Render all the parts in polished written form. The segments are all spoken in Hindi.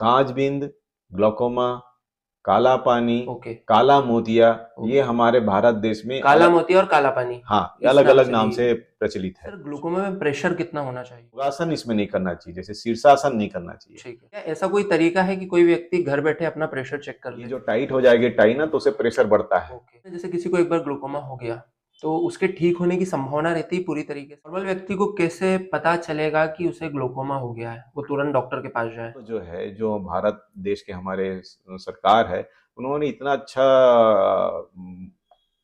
कांचबिंद, ग्लोकोमा, काला पानी, ओके। काला मोतिया, ये ओके। हमारे भारत देश में काला अलग, मोती और काला पानी हाँ, इस अलग नाम अलग से नाम भी। से प्रचलित है। सर ग्लूकोमा में प्रेशर कितना होना चाहिए? योगासन इसमें नहीं करना चाहिए, जैसे शीर्षासन नहीं करना चाहिए। ठीक है। क्या ऐसा कोई तरीका है कि कोई व्यक्ति घर बैठे अपना प्रेशर चेक कर ये ले? जो टाइट हो जाएगी टाई ना, तो उससे प्रेशर बढ़ता है। ओके। जैसे किसी को एक बार ग्लूकोमा हो गया तो उसके ठीक होने की संभावना रहती है पूरी तरीके से? नॉर्मल व्यक्ति को कैसे पता चलेगा कि उसे ग्लूकोमा हो गया है, वो तुरंत डॉक्टर के पास जाए? तो जो है, जो भारत देश के हमारे सरकार है, उन्होंने इतना अच्छा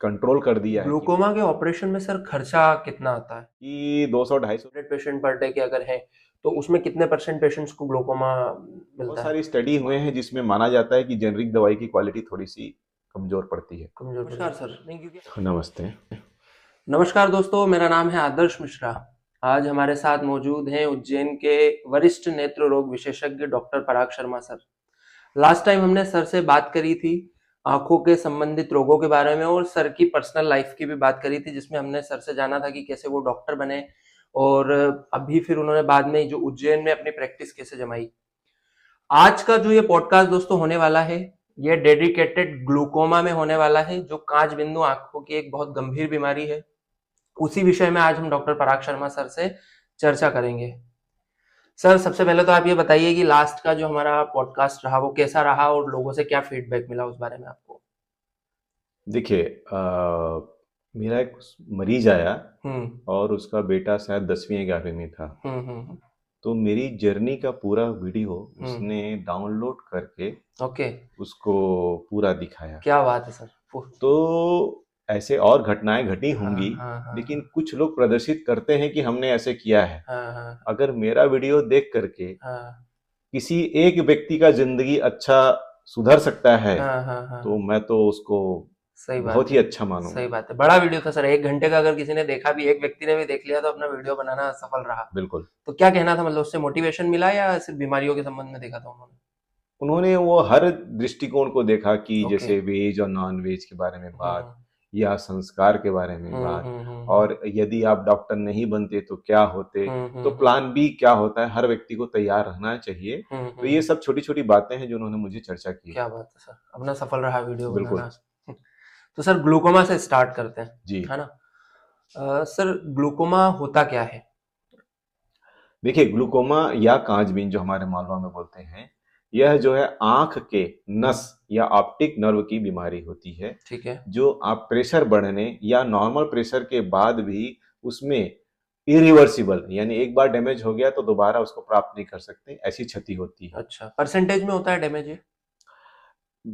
कंट्रोल कर दिया है ग्लूकोमा के ऑपरेशन में सर खर्चा कितना आता है? कि 200-250 पेशेंट पर डे के अगर है तो उसमें कितने % पेशेंट्स को ग्लूकोमा बहुत मिलता है? सारी स्टडी हुए हैं जिसमें माना जाता है कि जेनरिक दवाई की क्वालिटी थोड़ी सी कमजोर पड़ती है। नमस्कार सर। नहीं क्योंकि नमस्ते। नमस्कार दोस्तों, मेरा नाम है आदर्श मिश्रा। आज हमारे साथ मौजूद हैं उज्जैन के वरिष्ठ नेत्र रोग विशेषज्ञ डॉक्टर पराग शर्मा सर। लास्ट टाइम हमने सर से बात करी थी आंखों के संबंधित रोगों के बारे में और सर की पर्सनल लाइफ की भी बात करी थी, जिसमें हमने सर से जाना था कि कैसे वो डॉक्टर बने और अभी फिर उन्होंने बाद में जो उज्जैन में अपनी प्रैक्टिस कैसे जमाई। आज का जो ये पॉडकास्ट दोस्तों होने वाला है, ये डेडिकेटेड ग्लूकोमा में होने वाला है, जो कांच बिंदु आंखों की एक बहुत गंभीर बीमारी है। उसी विषय में आज हम डॉक्टर पराग शर्मा सर से चर्चा करेंगे। सर सबसे पहले तो आप ये बताइए कि लास्ट का जो हमारा पॉडकास्ट रहा वो कैसा रहा और लोगों से क्या फीडबैक मिला उस बारे में आपको? देखिए, मेरा एक मरीज आया और उसका बेटा शायद 10वीं-11वीं में था। तो मेरी जर्नी का पूरा वीडियो उसने डाउनलोड करके ओके। उसको पूरा दिखाया। क्या बात है सर। तो ऐसे और घटनाएं घटी होंगी, लेकिन कुछ लोग प्रदर्शित करते हैं कि हमने ऐसे किया है। अगर मेरा वीडियो देख करके किसी एक व्यक्ति का जिंदगी अच्छा सुधर सकता है, तो मैं तो उसको सही बात बहुत ही अच्छा मानूंगा। सही बात है। बड़ा वीडियो था सर, 1 घंटे का। अगर किसी ने देखा भी, एक व्यक्ति ने भी देख लिया तो अपना वीडियो बनाना सफल रहा। बिल्कुल। तो क्या कहना था, मतलब उससे मोटिवेशन मिला या सिर्फ बीमारियों के संबंध में देखा था उन्होंने वो हर दृष्टिकोण को देखा कि जैसे वेज और नॉन वेज के बारे में बात, या संस्कार के बारे में बात, और यदि आप डॉक्टर नहीं बनते तो क्या होते, तो प्लान बी क्या होता है, हर व्यक्ति को तैयार रहना चाहिए। तो ये सब छोटी छोटी बातें हैं जो उन्होंने मुझे चर्चा की। क्या बात है सर, अपना सफल रहा वीडियो बिल्कुल। बनाना। तो सर ग्लूकोमा से स्टार्ट करते हैं जी, है ना। सर ग्लूकोमा होता क्या है? देखिए, ग्लूकोमा या कांचबीन जो हमारे मालवा में बोलते हैं, यह जो है आंख के नस या ऑप्टिक नर्व की बीमारी होती है। ठीक है। जो आप प्रेशर बढ़ने या नॉर्मल प्रेशर के बाद भी उसमें इरिवर्सिबल, यानी एक बार डैमेज हो गया तो दोबारा उसको प्राप्त नहीं कर सकते, ऐसी क्षति होती है। अच्छा, परसेंटेज में होता है डैमेज ये?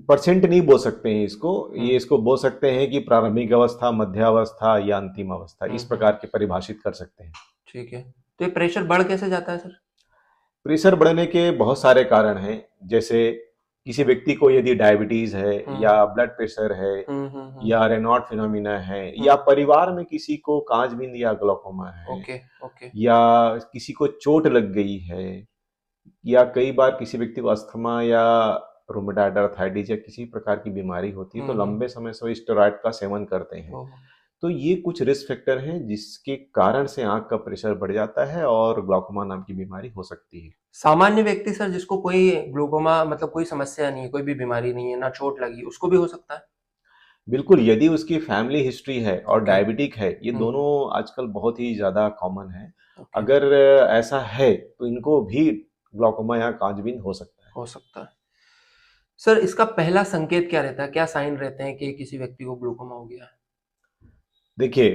परसेंट नहीं बोल सकते हैं इसको, ये इसको बोल सकते हैं कि प्रारंभिक अवस्था, मध्यावस्था या अंतिम अवस्था, इस प्रकार के परिभाषित कर सकते हैं। ठीक है। तो ये प्रेशर बढ़ कैसे जाता है सर? प्रेशर बढ़ने के बहुत सारे कारण हैं, जैसे किसी व्यक्ति को यदि डायबिटीज है या ब्लड प्रेशर है या रेनॉल्ड फिनोमिना है, या परिवार में किसी को कांचबिंद या ग्लोकोमा है, या किसी को चोट लग गई है, या कई बार किसी व्यक्ति को अस्थमा या रूमेटॉइड आर्थराइटिस या किसी प्रकार की बीमारी होती है, तो लंबे समय से स्टेरॉइड का सेवन करते हैं। तो ये कुछ रिस्क फैक्टर हैं जिसके कारण से आंख का प्रेशर बढ़ जाता है और ग्लूकोमा नाम की बीमारी हो सकती है। सामान्य व्यक्ति सर, जिसको कोई ग्लूकोमा मतलब कोई समस्या नहीं है, कोई भी बीमारी नहीं है, ना चोट लगी, उसको भी हो सकता है? बिल्कुल, यदि उसकी फैमिली हिस्ट्री है और डायबिटिक है, ये दोनों आजकल बहुत ही ज्यादा कॉमन है। अगर ऐसा है तो इनको भी ग्लूकोमा या कांचबिंद हो सकता है। सर इसका पहला संकेत क्या रहता है, क्या साइन रहते हैं कि किसी व्यक्ति को ग्लूकोमा हो गया है? देखिए,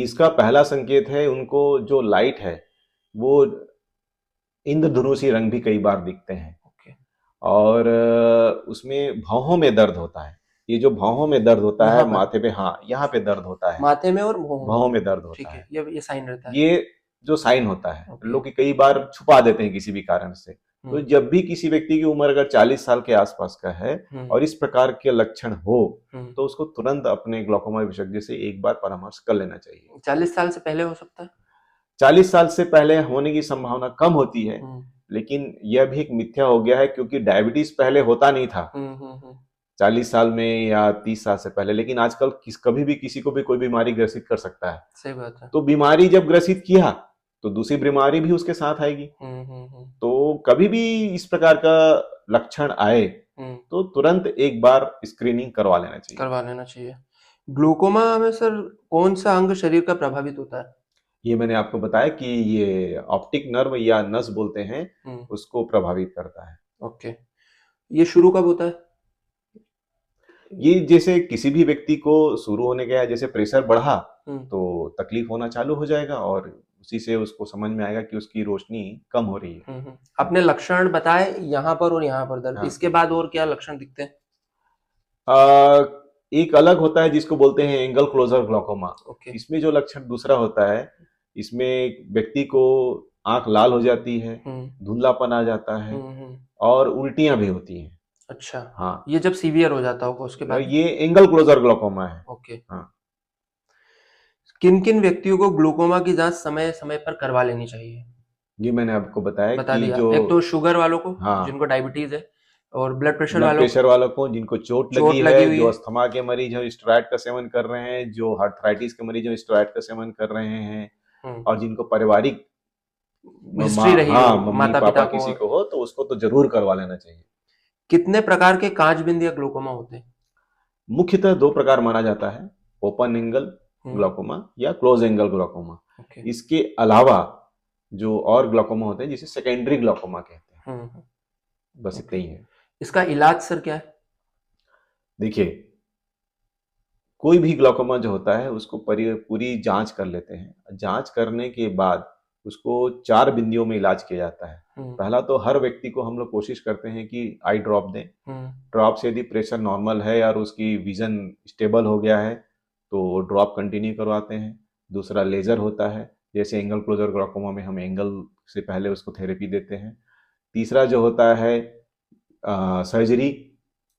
इसका पहला संकेत है, उनको जो लाइट है वो इंद्रधनुषी रंग भी कई बार दिखते हैं। और उसमें भौहों में दर्द होता है। ये जो भौहों में दर्द होता है, माथे पे, हाँ, यहाँ पे दर्द होता है, माथे में और भौहों में दर्द होता है। ये साइन रहता है, ये जो साइन होता है। लोग कई बार छुपा देते हैं किसी भी कारण से। तो जब भी किसी व्यक्ति की उम्र अगर 40 साल के आसपास का है और इस प्रकार के लक्षण हो, तो उसको तुरंत अपने ग्लूकोमा विशेषज्ञ से एक बार परामर्श कर लेना चाहिए। 40 साल से पहले हो सकता है? 40 साल से पहले होने की संभावना कम होती है, लेकिन यह भी एक मिथ्या हो गया है, क्योंकि डायबिटीज पहले होता नहीं था 40 साल में या 30 साल से पहले, लेकिन आजकल कभी भी किसी को भी कोई बीमारी ग्रसित कर सकता है। सही बात है। तो बीमारी जब ग्रसित किया तो दूसरी बीमारी भी उसके साथ आएगी। तो कभी भी इस प्रकार का लक्षण आए तो तुरंत एक बार स्क्रीनिंग करवा लेना चाहिए। ग्लूकोमा में सर कौन सा अंग शरीर का प्रभावित होता है? ये मैंने आपको बताया कि ये ऑप्टिक नर्व या नस बोलते हैं, उसको प्रभावित करता है। ओके, ये शुरू कब होता है? ये जैसे किसी भी व्यक्ति को शुरू होने के जैसे प्रेशर बढ़ा तो तकलीफ होना चालू हो जाएगा और उसी से उसको समझ में आएगा कि उसकी रोशनी कम हो रही है। अपने लक्षण बताए यहाँ पर और यहाँ पर दर्द। हाँ। इसके बाद और क्या लक्षण दिखते हैं? एक अलग होता है जिसको बोलते हैं एंगल क्लोजर ग्लूकोमा। इसमें जो लक्षण दूसरा होता है, इसमें व्यक्ति को आंख लाल हो जाती है, धुंधलापन आ जाता है और उल्टियां भी होती हैं। अच्छा, हाँ, ये जब सीवियर हो जाता होगा उसके बाद? ये एंगल क्लोजर ग्लूकोमा है। ओके, हाँ। किन किन व्यक्तियों को ग्लूकोमा की जांच समय समय पर करवा लेनी चाहिए? ये मैंने आपको बताया बता दिया। जो एक तो शुगर वालों को, हाँ, जिनको डायबिटीज है, और ब्लड प्रेशर वालों को जिनको चोट लगी है, जो अस्थमा के मरीज हैं स्टेरॉइड का सेवन कर रहे हैं, जो आर्थराइटिस के मरीज हैं स्टेरॉइड का सेवन कर रहे हैं, और जिनको पारिवारिक हिस्ट्री रही हो, माता पिता किसी को हो तो उसको तो जरूर करवा लेना चाहिए। कितने प्रकार के कांचबिंद या ग्लूकोमा होते हैं? मुख्यतः 2 प्रकार माना जाता है, ओपन एंगल ग्लूकोमा या क्लोज एंगल ग्लूकोमा। इसके अलावा जो और ग्लूकोमा होते हैं जिसे सेकेंडरी ग्लूकोमा कहते हैं। बस इतना ही है। इसका इलाज सर क्या है? देखिए, कोई भी ग्लूकोमा जो होता है उसको पूरी जांच कर लेते हैं। जांच करने के बाद उसको 4 बिंदुओं में इलाज किया जाता है। पहला तो हर व्यक्ति को हम लोग कोशिश करते हैं कि आई ड्रॉप दें। ड्रॉप से यदि प्रेशर नॉर्मल है और उसकी विजन स्टेबल हो गया है तो ड्रॉप कंटिन्यू करवाते हैं। दूसरा लेजर होता है, जैसे एंगल क्लोजर ग्लूकोमा में हम एंगल से पहले उसको थेरेपी देते हैं। तीसरा जो होता है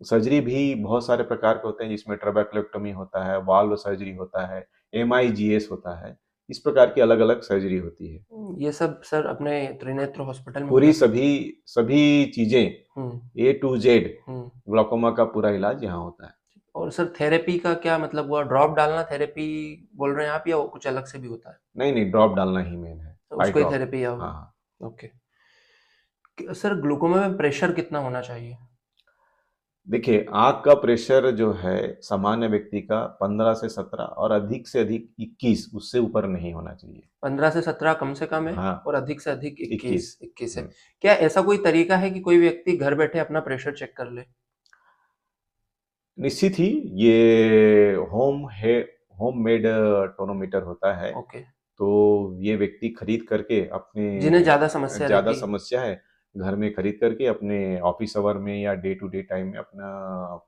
सर्जरी भी बहुत सारे प्रकार के होते हैं, जिसमें ट्रेबेकुलेक्टोमी होता है, वाल्व सर्जरी होता है, MIGS होता है। इस प्रकार की अलग अलग सर्जरी होती है। ये सब सर अपने त्रिनेत्र हॉस्पिटल में पूरी सभी चीजें A to Z ग्लूकोमा का पूरा इलाज यहाँ होता है। और सर थेरेपी का क्या मतलब हुआ? ड्रॉप डालना थेरेपी बोल रहे हैं आप, या कुछ अलग से भी होता है? नहीं, ड्रॉप डालना ही मेन है, उसको ही थेरेपी। हाँ, ओके। सर ग्लूकोमा में प्रेशर कितना होना चाहिए? देखिए, आंख का प्रेशर जो है सामान्य व्यक्ति का 15 से 17 और अधिक से अधिक 21, उससे ऊपर नहीं होना चाहिए। 15 से 17 कम से कम है। हाँ, और अधिक से अधिक 21 है। क्या ऐसा कोई तरीका है कि कोई व्यक्ति घर बैठे अपना प्रेशर चेक कर ले? निश्चित ही, ये होम मेड टोनोमीटर होता है। तो ये व्यक्ति खरीद करके अपने, जिन्हें ज्यादा समस्या है, घर में खरीद करके अपने ऑफिस आवर में या डे टू डे टाइम में अपना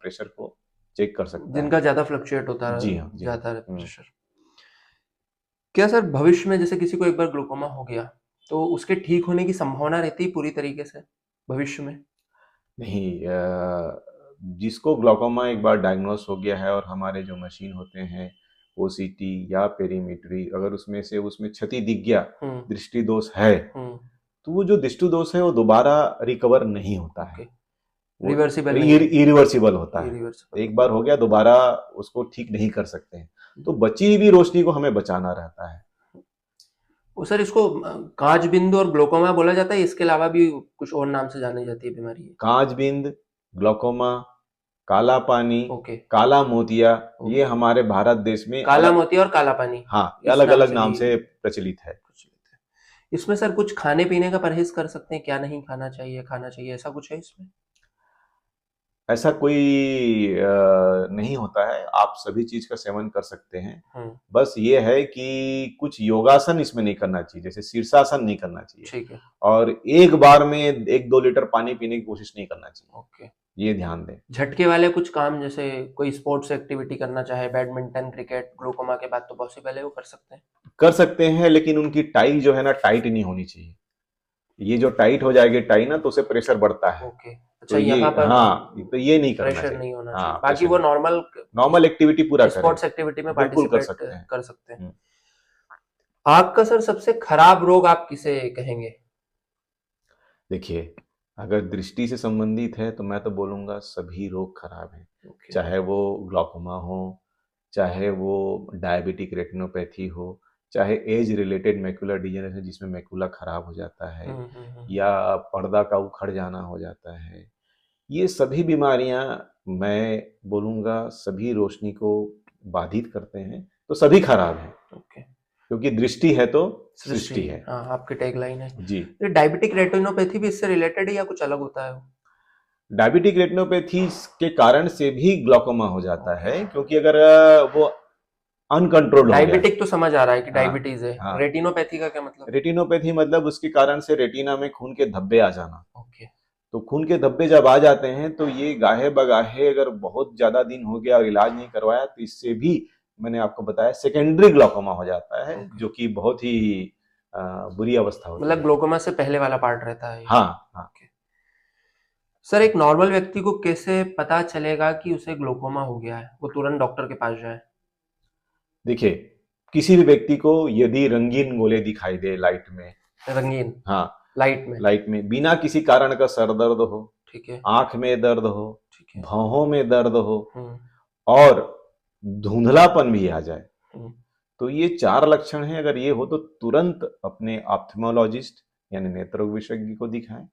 प्रेशर को चेक कर सकता है। जिनका ज्यादा फ्लक्चुएट होता है, जी हाँ, ज्यादा प्रेशर। क्या सर भविष्य में जैसे किसी को एक बार ग्लूकोमा हो गया तो उसके ठीक होने की संभावना रहती है पूरी तरीके से भविष्य में? नहीं, जिसको ग्लूकोमा एक बार डायग्नोस हो गया है और हमारे जो मशीन होते हैं OCT या पेरीमेट्री, अगर उसमें क्षति दिख गया, दृष्टि दोष है, तो वो जो दृष्टि दोष है वो दोबारा रिकवर नहीं होता है, इरिवर्सिबल होता है। एक बार हो गया, दोबारा उसको ठीक नहीं कर सकते हैं। तो बची हुई रोशनी को हमें बचाना रहता है। सर इसको कांचबिंद और ग्लूकोमा बोला जाता है, इसके अलावा भी कुछ और नाम से जानी जाती है बीमारी? कांचबिंद, ग्लूकोमा, काला पानी, काला मोतिया, ये हमारे भारत देश में काला मोतिया और काला पानी, हाँ, अलग अलग नाम से प्रचलित है। इसमें सर कुछ खाने पीने का परहेज कर सकते हैं? क्या नहीं खाना चाहिए, खाना चाहिए, ऐसा कुछ है इसमें? ऐसा कोई नहीं होता है, आप सभी चीज का सेवन कर सकते हैं। बस ये है कि कुछ योगासन इसमें नहीं करना चाहिए, जैसे शीर्षासन नहीं करना चाहिए। ठीक है। और एक बार में 1-2 लीटर पानी पीने की कोशिश नहीं करना चाहिए। ओके, ये ध्यान दें। झटके वाले कुछ काम, जैसे कोई स्पोर्ट्स एक्टिविटी करना चाहे, बैडमिंटन, क्रिकेट, ग्लूकोमा के बाद तो पॉसिबल है, वो कर सकते हैं, लेकिन उनकी टाई जो है ना, टाइट नहीं होनी चाहिए। ये जो टाइट हो जाएगी टाई ना, तो उससे प्रेशर बढ़ता है। ओके, अच्छा, तो यहाँ पर हाँ, तो ये नहीं करना प्रेशर नहीं होना चाहिए। हाँ, बाकी वो नॉर्मल एक्टिविटी पूरा स्पोर्ट्स एक्टिविटी में पार्टिसिपेट कर सकते हैं। आँख का सर सबसे खराब रोग आप किसे कहेंगे? देखिए, अगर दृष्टि से संबंधित है तो मैं तो बोलूंगा सभी रोग खराब हैं। चाहे वो ग्लूकोमा हो, चाहे वो डायबिटिक रेटिनोपैथी हो, चाहे एज रिलेटेड मैकुलर डिजेनरेशन जिसमें मैकुला खराब हो जाता है, या पर्दा का उखड़ जाना हो जाता है, ये सभी बीमारियां, मैं बोलूंगा, सभी रोशनी को बाधित करते हैं, तो सभी खराब हैं। ओके। क्योंकि दृष्टि है तो सृष्टि, सृष्टि है। हाँ आपकी टैगलाइन है। जी। ये डायबिटिक रेटिनोपैथी भी इससे रिलेटेड है या कुछ अलग होता है वो? डायबिटिक रेटिनोपैथी के कारण से भी ग्लूकोमा हो जाता ओके। है, क्योंकि अगर वो अनकंट्रोल्ड हो गया। डायबिटिक तो समझ आ रहा है कि हाँ, डायबिटीज है, हाँ। रेटिनोपैथी का क्या मतलब? रेटिनोपैथी मतलब उसके कारण से रेटिना में खून के धब्बे आ जाना। ओके। तो खून के धब्बे जब आ जाते हैं तो ये गाहे बगाहे अगर बहुत ज्यादा दिन हो गया और इलाज नहीं करवाया तो इससे भी, मैंने आपको बताया, सेकेंडरी ग्लूकोमा हो जाता है, ओके। जो कि बहुत ही बुरी अवस्था होती मतलब है। ग्लोकोमा से पहले वाला पार्ट रहता है ये। हाँ, हाँ। ओके। सर एक नॉर्मल व्यक्ति को कैसे पता चलेगा कि उसे ग्लोकोमा हो गया है, वो तुरंत डॉक्टर के पास जाए? देखिए, किसी भी व्यक्ति को यदि रंगीन गोले दिखाई दे लाइट में, रंगीन हाँ, लाइट में, लाइट में बिना किसी कारण का सर दर्द हो, ठीक है, आंख में दर्द हो, ठीक है, भौहों में दर्द हो हम्म, और धुंधलापन भी आ जाए, हम्म, तो ये 4 लक्षण हैं। अगर ये हो तो तुरंत अपने ऑप्थेमोलॉजिस्ट यानी नेत्र विशेषज्ञ को दिखाएं,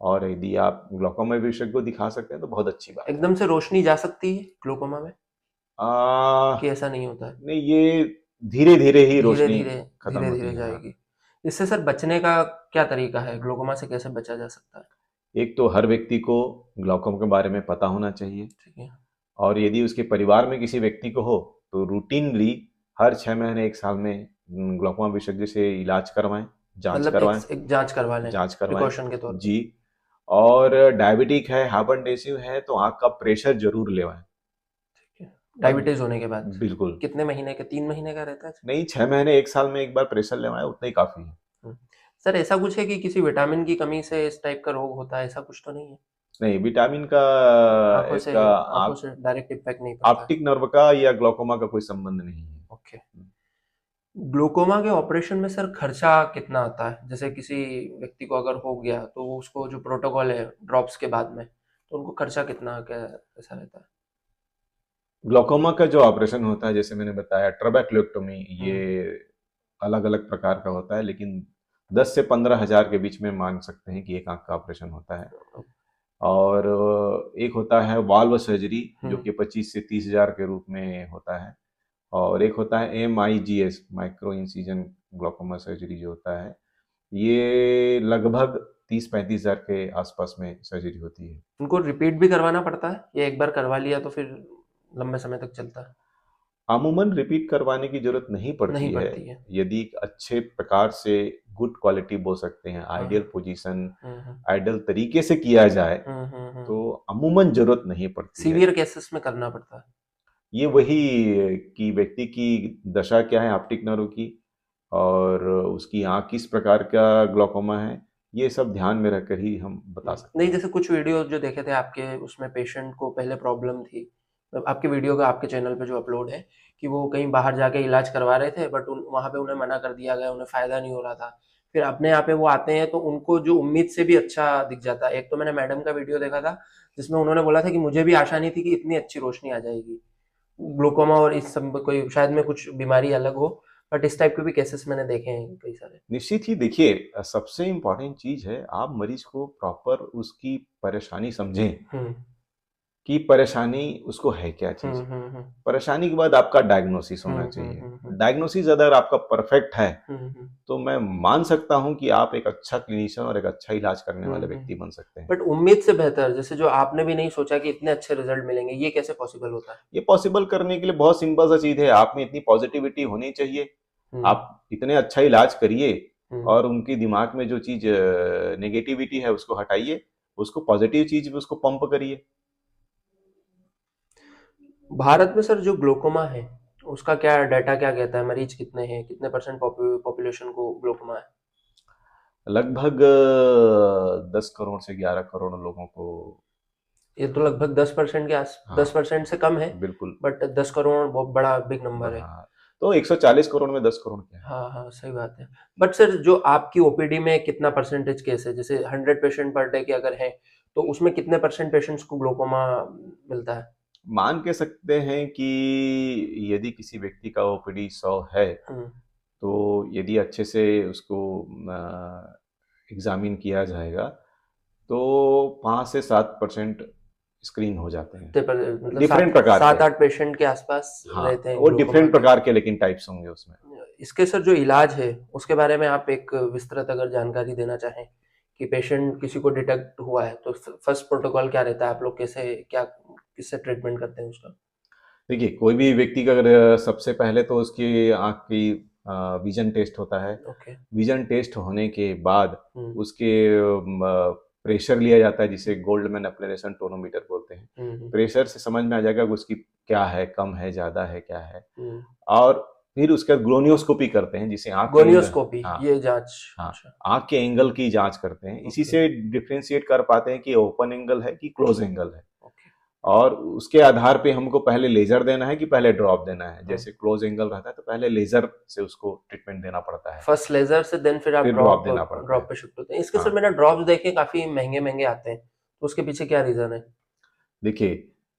और यदि आप ग्लूकोमा विशेषज्ञ को दिखा सकते हैं तो बहुत अच्छी बात है। एकदम से रोशनी जा सकती है ग्लोकोमा में आ, कि ऐसा नहीं होता है? नहीं, ये धीरे धीरे ही धीरे रोशनी धीरे, खत्म धीरे होती धीरे है। हाँ। जाएगी। इससे सर बचने का क्या तरीका है, ग्लोकोमा से कैसे बचा जा सकता है? एक तो हर व्यक्ति को ग्लूकोमा के बारे में पता होना चाहिए, ठीक है। और यदि उसके परिवार में किसी व्यक्ति को हो तो रूटीनली हर 6 महीने 1 साल में ग्लूकोमा विशेषज्ञ से इलाज करवाएं, जांच मतलब करवाएं। एक जांच करवा लें जांच करवाएं। प्रिकॉशन के तौर पे। जी। और डायबिटिक है, हाइपरटेंसिव है, तो आंख का प्रेशर जरूर लेवाएं। ठीक है, डायबिटीज होने के बाद बिल्कुल। कितने महीने का, 3 महीने का रहता है? नहीं, 6 महीने 1 साल में एक बार प्रेशर लेवाएं, उतना ही काफी है। हम्म। सर ऐसा कुछ है कि किसी विटामिन की कमी से इस टाइप का रोग होता है, ऐसा कुछ तो नहीं है? नहीं, विटामिन का आंखों से, इसका आंखों से डायरेक्ट इम्पैक्ट नहीं पड़ता है? ऑप्टिक नर्व का या ग्लूकोमा का कोई संबंध नहीं है। ओके। ग्लूकोमा के ऑपरेशन में सर खर्चा कितना आता है? जैसे किसी व्यक्ति को अगर हो गया तो वो उसको जो प्रोटोकॉल है ड्रॉप्स के बाद में, तो उनको खर्चा कितना, क्या ऐसा रहता है? ग्लूकोमा का जो ऑपरेशन होता है, जैसे मैंने बताया ट्रबेक्युलेक्टोमी, ये हम्म, अलग अलग प्रकार का होता है, लेकिन 10 से 15 हजार के बीच में मान सकते हैं कि एक आंख का ऑपरेशन होता है। और एक होता है वाल्व सर्जरी, जो हम्म, कि 25 से 30 हजार के रूप में होता है। और एक होता है MIGS, micro incision glaucoma surgery, जो होता है ये लगभग 30-35 हजार के आसपास में सर्जरी होती है। उनको रिपीट भी करवाना पड़ता है या एक बार करवा लिया तो फिर लंबे समय तक चलता है? अमूमन रिपीट करवाने की जरूरत नहीं पड़ती नहीं है, पड़ती है। यदि अच्छे प्रकार से गुड क्वालिटी बोल सकते हैं, हाँ, आइडियल पोजीशन, हम्म, आइडियल तरीके से किया जाए हम्म। तो अमूमन जरूरत नहीं पड़ती है। सीवियर केसेस में करना पड़ता है? ये वही कि व्यक्ति की दशा क्या है ऑप्टिक नर्व की, और उसकी आंख किस प्रकार का ग्लूकोमा है, ये सब ध्यान में रखकर ही हम बता सकते नहीं, हैं। जैसे कुछ वीडियो जो देखे थे आपके, उसमें पेशेंट को पहले प्रॉब्लम थी, मतलब आपके वीडियो का आपके चैनल पे जो अपलोड है, कि वो कहीं बाहर जाके इलाज करवा रहे थे बट वहां पे उन्हें मना कर दिया गया, उन्हें फायदा नहीं हो रहा था। फिर अपने यहाँ पे वो आते हैं तो उनको जो उम्मीद से भी अच्छा दिख जाता है। एक तो मैंने मैडम का वीडियो देखा था जिसमें उन्होंने बोला था कि मुझे भी आशा नहीं थी कि इतनी अच्छी रोशनी आ जाएगी। ग्लूकोमा और इस सब कोई शायद में कुछ बीमारी अलग हो, बट इस टाइप के भी केसेस मैंने देखे हैं कई सारे। निश्चित ही, देखिए, सबसे इम्पोर्टेंट चीज है आप मरीज को प्रॉपर उसकी परेशानी समझें हम्म, कि परेशानी उसको है क्या चीज। हम्म। परेशानी के बाद आपका डायग्नोसिस होना चाहिए। डायग्नोसिस अगर आपका परफेक्ट है हम्म। तो मैं मान सकता हूं कि आप एक अच्छा क्लिनिशियन और एक अच्छा इलाज करने वाले व्यक्ति बन सकते हैं। बट उम्मीद से बेहतर, जैसे जो आपने भी नहीं सोचा कि इतने अच्छे रिजल्ट मिलेंगे, ये कैसे पॉसिबल होता है? ये पॉसिबल करने के लिए बहुत सिंपल सा चीज है, आप में इतनी पॉजिटिविटी होनी चाहिए। हम्म, आप इतने अच्छा इलाज करिए हम्म। और उनकी दिमाग में जो चीज नेगेटिविटी है उसको हटाइए, उसको पॉजिटिव चीज में उसको पंप करिए। भारत में सर जो ग्लोकोमा है उसका क्या डाटा क्या कहता है, मरीज कितने हैं, कितने परसेंट पॉपुलेशन को ग्लोकोमा है? लगभग 10 करोड़ से 11 करोड़ लोगों को। ये तो लगभग 10% के आस, हाँ, 10% से कम है। बिल्कुल। बट 10 करोड़ बहुत बड़ा बिग नंबर है। हाँ, तो 140 करोड़ में 10 करोड़ क्या है। हाँ हाँ, सही बात है। बट सर जो आपकी ओपीडी में कितना परसेंटेज केस है, जैसे 100 पेशेंट पर डे के अगर है तो उसमें कितने परसेंट पेशेंट्स को ग्लोकोमा मिलता है? मान के सकते हैं कि यदि किसी व्यक्ति का ओपीडी 100 है, हम्म, तो यदि अच्छे से उसको एग्जामिन किया जाएगा तो 5 से 7% स्क्रीन हो जाते हैं, मतलब डिफरेंट प्रकार के। 7-8 पेशेंट के आसपास हाँ, रहते हैं वो ग्लूकोमा डिफरेंट के। प्रकार के लेकिन टाइप्स होंगे उसमें। इसके सर जो इलाज है उसके बारे में आप एक विस्तृत अगर जानकारी देना चाहें कि पेशेंट किसी को डिटेक्ट हुआ है तो फर्स्ट प्रोटोकॉल क्या रहता है, आप लोग कैसे क्या किससे ट्रीटमेंट करते हैं उसका? देखिए, कोई भी व्यक्ति का अगर सबसे पहले तो उसकी आँख की विज़न टेस्ट होता है। ओके। विज़न टेस्ट होने के बाद हम्म उसके प्रेशर लिया जाता है, जिसे गोल्डमैन एप्लेरेशन टोनोमीटर बोलते हैं। हम्म प्रेशर से समझ में आ जाएगा कि उसकी क्या है, कम है, ज़्यादा है, क्या है। हम्म और फिर उसके बाद ग्लोनियोस्कोपी करते हैं, जिसे आँख के एंगल, गोनियोस्कोपी, हाँ, ये जांच? हाँ, अच्छा। आँख के एंगल की जाँच करते हैं। इसी ओके से डिफरेंशिएट कर पाते हैं कि ओपन एंगल है कि क्लोज़ एंगल है। ओके। और उसके आधार पे हमको पहले लेजर देना है कि पहले ड्रॉप देना है। जैसे क्लोज एंगल रहता है तो पहले लेजर से उसको ट्रीटमेंट देना पड़ता है, फर्स्ट लेजर से देन फिर आप फिर ड्रॉप ड्रॉप देना पड़ता है। ड्रॉप पे शिफ्ट होते हैं। इसके सर हाँ, मैंने ड्रॉप्स देखे काफी महंगे महंगे आते हैं, तो उसके पीछे क्या रीजन है? देखिए,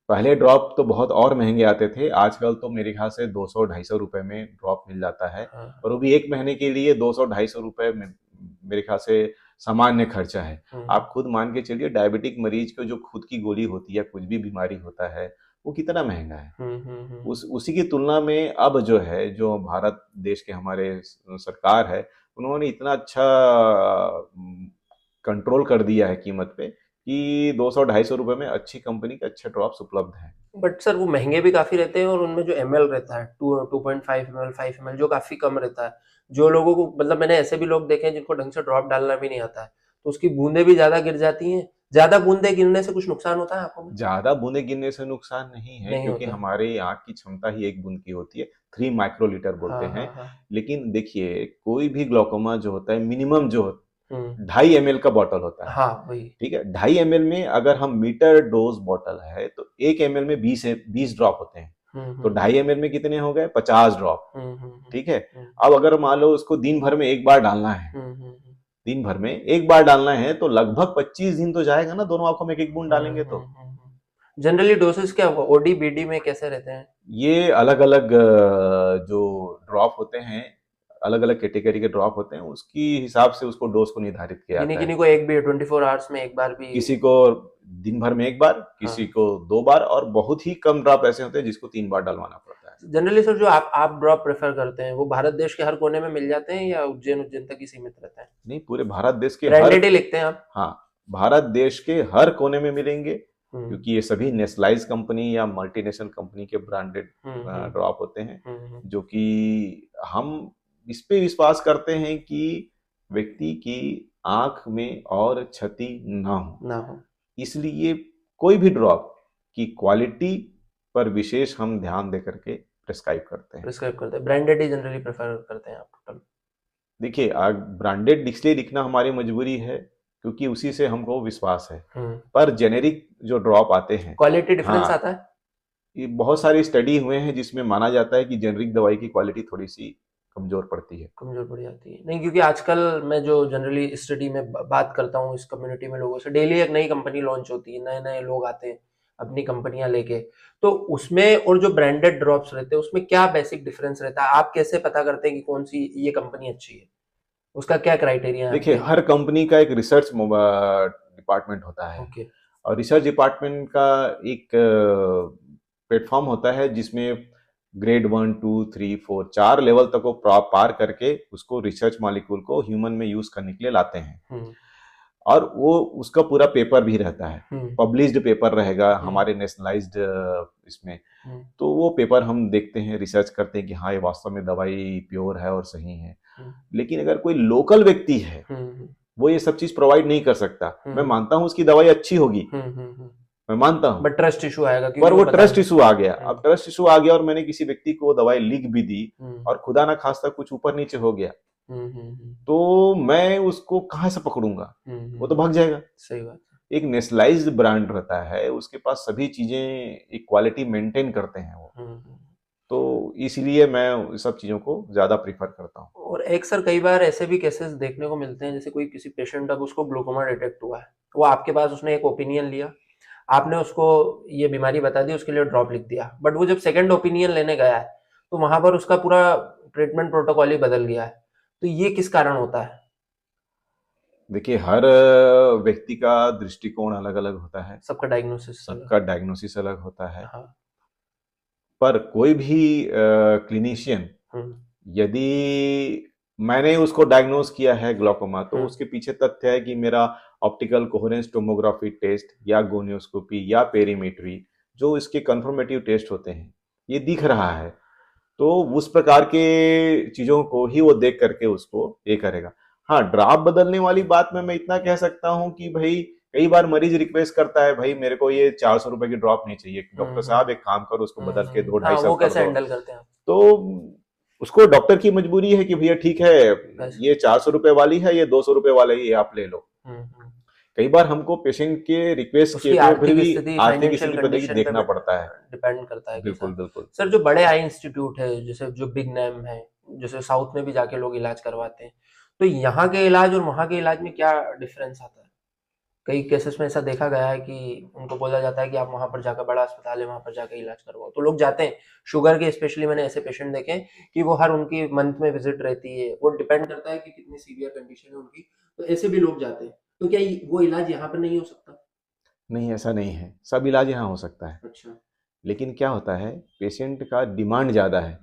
पहले ड्रॉप तो बहुत और महंगे आते थे। आजकल तो मेरे ख्याल से 200-250 रुपए में ड्रॉप मिल जाता है, हाँ। और वो भी 1 महीने के लिए 200-250 रुपए में मेरे ख्याल से सामान्य खर्चा है। हम्म आप खुद मान के चलिए, डायबिटिक मरीज को जो खुद की गोली होती है, कुछ भी बीमारी होता है, वो कितना महंगा है। हम्म। उसी की तुलना में अब जो है, जो भारत देश के हमारे सरकार है, उन्होंने इतना अच्छा कंट्रोल कर दिया है कीमत पे कि 200-250 रुपए में अच्छी कंपनी के अच्छे ड्रॉप्स उपलब्ध हैं। बट सर वो महंगे भी काफी रहते हैं और उनमें जो एमएल रहता है 2.5 ml 5 ml जो काफी कम रहता है। जो लोगों को मतलब मैंने ऐसे भी लोग देखे हैं जिनको ढंग से ड्रॉप डालना भी नहीं आता है, तो उसकी बूंदें भी ज्यादा गिर जाती हैं। ज्यादा बूंदें गिरने से कुछ नुकसान होता है आंखों में? ज्यादा बूंदे गिरने से नुकसान नहीं है, नहीं क्योंकि होता। हमारे आँख की क्षमता ही 1 बूंद की होती है, 3 माइक्रोलीटर हाँ बोलते हाँ हैं। हाँ। लेकिन देखिए, कोई भी ग्लाउकोमा जो होता है, मिनिमम जो हम्म। 2.5 ml का बॉटल होता है। हाँ वही। ठीक है, 2.5 ml में अगर हम मीटर डोज बॉटल है तो 1 ml में 20 ड्रॉप होते हैं। तो हम्म। 2.5 ml में कितने हो गए? 50 ड्रॉप। हम्म। ठीक है। हम्म अब अगर मान लो उसको दिन भर में एक बार डालना है, हम्म। दिन भर में एक बार डालना है, तो लगभग 25 दिन तो जाएगा ना, दोनों आंखों में एक एक बूंद डालेंगे तो। जनरली डोसेस क्या ओडी बीडी में कैसे रहते हैं? ये अलग अलग जो ड्रॉप होते हैं, अलग अलग कैटेगरी के ड्रॉप होते हैं, उसकी हिसाब से उसको डोज को निर्धारित किया किन्हीं जाता है। किन्हीं को एक भी 24 आवर्स में एक बार भी? किसी को दिन भर में एक बार, किसी हाँ। को 2 बार, और बहुत ही कम ड्रॉप ऐसे होते हैं जिसको 3 बार डलवाना पड़ता है। जनरली सर जो आप ड्रॉप प्रेफर करते हैं वो भारत देश के हर कोने में मिल जाते हैं या उज्जैन उज्जैन तक ही सीमित रहते हैं? नहीं, पूरे भारत देश के हर, ब्रांडेड ही लिखते हैं आप? हाँ, भारत देश के हर कोने में मिलेंगे, हम्म क्योंकि ये सभी नेशनलाइज कंपनी या मल्टीनेशनल कंपनी के ब्रांडेड हम्म ड्रॉप होते हैं, हम्म। जो कि हम इस पे विश्वास करते हैं कि व्यक्ति की आंख में और क्षति ना हो। ना हो। इसलिए कोई भी ड्रॉप की क्वालिटी पर विशेष हम ध्यान दे करके प्रिस्क्राइब करते हैं। प्रिस्क्राइब करते हैं, ब्रांडेड ही जनरली प्रेफर करते हैं आप टोटल? देखिए, ब्रांडेड इसलिए लिखना हमारी मजबूरी है क्योंकि उसी से हमको विश्वास है। पर जेनेरिक जो ड्रॉप आते हैं, क्वालिटी डिफरेंस हाँ, आता है? ये बहुत सारी स्टडी हुए हैं जिसमें माना जाता है कि जेनेरिक दवाई की क्वालिटी थोड़ी सी कमजोर पड़ती है। कमजोर पड़ जाती है? नहीं, क्योंकि आजकल मैं जो जनरली स्टडी में बात करता हूँ इस कम्युनिटी में लोगों से, डेली एक नई कंपनी लॉन्च होती है, नए नए लोग आते हैं अपनी कंपनियां लेके, तो उसमें और जो ब्रांडेड ड्रॉप्स रहते हैं उसमें क्या बेसिक डिफरेंस रहता है? आप कैसे पता करते हैं कि कौन सी ये कंपनी अच्छी है? उसका क्या क्राइटेरिया है देखिए, आपके? हर कंपनी का एक रिसर्च डिपार्टमेंट होता है, ओके। और रिसर्च डिपार्टमेंट का एक प्लेटफॉर्म होता है जिसमें ग्रेड 1, 2, 3, 4, 4 लेवल तक को पार करके उसको रिसर्च मॉलिक्यूल को ह्यूमन में यूज करने के लिए लाते हैं। और वो उसका पूरा पेपर भी रहता है, पब्लिश्ड पेपर रहेगा हमारे नेशनलाइज्ड इसमें। तो वो पेपर हम देखते हैं, रिसर्च करते हैं कि हाँ, ये वास्तव में दवाई प्योर है और सही है। लेकिन अगर कोई लोकल व्यक्ति है, वो ये सब चीज प्रोवाइड नहीं कर सकता। मैं मानता हूँ उसकी दवाई अच्छी होगी, मैं मानता हूँ, बट ट्रस्ट इशू आएगा, पर वो ट्रस्ट इशू आ गया। अब ट्रस्ट इशू आ गया और मैंने किसी व्यक्ति को दवाई लिख भी दी और खुदा ना खास्ता कुछ ऊपर नीचे हो गया, तो मैं उसको कहाँ से पकड़ूंगा? वो तो भाग जाएगा। सही बात। एक नेशनलाइज्ड ब्रांड रहता है, उसके पास सभी चीजें एक क्वालिटी मेंटेन करते हैं वो, तो इसलिए मैं सब चीजों को ज्यादा प्रीफर करता हूँ। और एक सर कई बार ऐसे भी केसेस देखने को मिलते हैं, जैसे कोई किसी पेशेंट, अब उसको ग्लूकोमा डिटेक्ट हुआ है, वो आपके पास उसने एक ओपिनियन लिया, आपने उसको ये बीमारी बता दी, उसके लिए ड्रॉप लिख दिया, बट वो जब सेकंड ओपिनियन लेने गया है तो वहां पर उसका पूरा ट्रीटमेंट प्रोटोकॉल ही बदल गया है, तो ये किस कारण होता है? देखिए, हर व्यक्ति का दृष्टिकोण अलग अलग होता है, सबका डायग्नोसिस अलग होता है। हाँ। पर कोई भी क्लिनिशियन यदि मैंने उसको डायग्नोज किया है ग्लूकोमा, तो उसके पीछे तथ्य है कि मेरा ऑप्टिकल कोहेरेंस टोमोग्राफी टेस्ट या गोनियोस्कोपी या पेरीमेट्री, जो इसके कंफर्मेटिव टेस्ट होते हैं, ये दिख रहा है, तो उस प्रकार के चीजों को ही वो देख करके उसको ये करेगा। हाँ, ड्रॉप बदलने वाली बात में मैं इतना कह सकता हूँ कि भाई कई बार मरीज रिक्वेस्ट करता है, भाई मेरे को ये 400 रुपए की ड्रॉप नहीं चाहिए, डॉक्टर साहब एक काम करो उसको बदल के 2-250 वो कर कैसे दो। हैंडल करते हैं? तो उसको डॉक्टर की मजबूरी है कि भैया ठीक है, ये 400 रुपए वाली है, ये 200 रुपए वाला ही आप ले लो। कई बार हमको पेशेंट के रिक्वेस्ट के ऊपर भी आर्थिक स्थिति पर देखना पड़ता है, डिपेंड करता है। बिल्कुल बिल्कुल। सर, जो बड़े आई इंस्टीट्यूट है, जैसे जो बिग नेम है, जैसे साउथ में भी जाके लोग इलाज करवाते हैं, तो यहाँ के इलाज और वहाँ के इलाज में क्या डिफरेंस आता है? कई केसेस में ऐसा देखा गया है कि उनको बोला जाता है कि आप वहां पर जाकर, बड़ा अस्पताल है वहां पर जाकर इलाज करवाओ, तो लोग जाते हैं। शुगर के स्पेशली मैंने ऐसे पेशेंट देखे हैं कि वो हर उनकी मंथ में विजिट रहती है, वो डिपेंड करता है कि कितनी सीवियर कंडीशन है उनकी, तो ऐसे भी लोग जाते हैं। तो क्या वो इलाज यहाँ पर नहीं हो सकता? नहीं, ऐसा नहीं है, सब इलाज यहाँ हो सकता है। अच्छा। लेकिन क्या होता है, पेशेंट का डिमांड ज़्यादा है।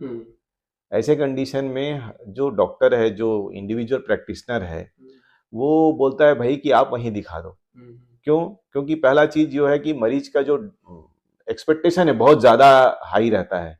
ऐसे कंडीशन में जो डॉक्टर है, जो इंडिविजुअल प्रैक्टिशनर है, वो बोलता है भाई कि आप वहीं दिखा दो। क्यों? क्योंकि पहला चीज जो है कि मरीज का जो एक्सपेक्टेशन है बहुत ज्यादा हाई रहता है।